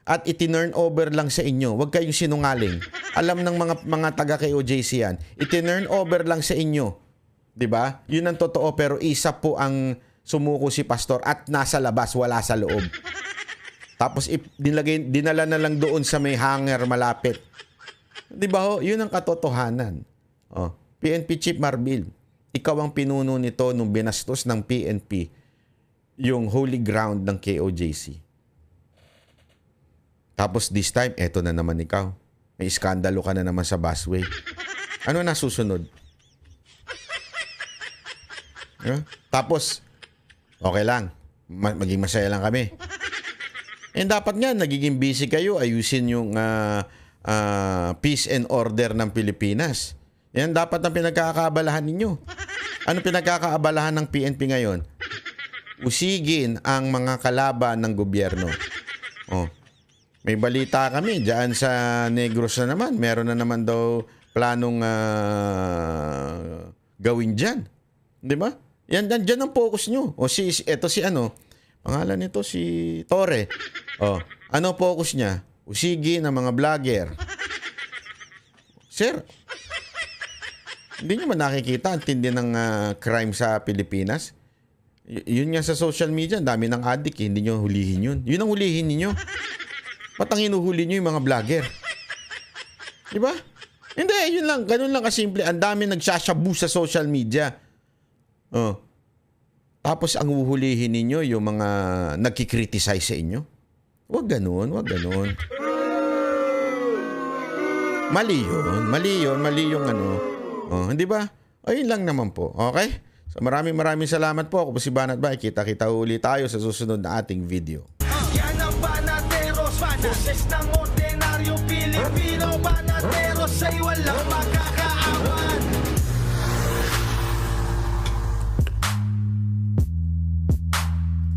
at itinurn over lang sa inyo. Huwag kayong sinungaling. Alam ng mga taga KOJC yan. Itinurn over lang sa inyo. 'Di ba? Yun ang totoo, pero isa po ang sumuko si Pastor at nasa labas, wala sa loob. Tapos dinala na lang doon sa may hanger malapit. 'Di ba ho? Yun ang katotohanan. PNP Chief Marbil, ikaw ang pinuno nito nung binastos ng PNP yung holy ground ng KOJC. Tapos this time, eto na naman ikaw. May iskandalo ka na naman sa busway. Ano na susunod? Tapos, okay lang. Maging masaya lang kami. Dapat nga, nagiging busy kayo. Ayusin yung peace and order ng Pilipinas. Yan dapat ang pinagkakaabalahan ninyo. Ano pinagkakaabalahan ng PNP ngayon? Usigin ang mga kalaban ng gobyerno. May balita kami dyan sa Negros na naman. Meron na naman daw planong gawin dyan. Di ba? Yan, dyan ang focus nyo. Ito si pangalan nito si Torre. Ano focus niya? Usigi ng mga vlogger. Sir, Hindi nyo man nakikita ang tindi ng crime sa Pilipinas? Yun nga sa social media, ang dami ng addict, hindi nyo hulihin yun. Yun ang hulihin ninyo. Ba't ang hinuhuli nyo yung mga vlogger? Diba? Hindi, yun lang. Ganun lang kasimple. Ang dami nagsashabu sa social media. Oh. Tapos ang huhulihin ninyo yung mga nagkikriticize sa inyo. Huwag ganun, huwag ganun. Mali yun. Mali yung ano. Oh, hindi ba? Ayun lang naman po. Okay? So maraming salamat po. Ako po si Banat Bay. Kita-kita uli tayo sa susunod na ating video. Yan ang Banateros, boses ng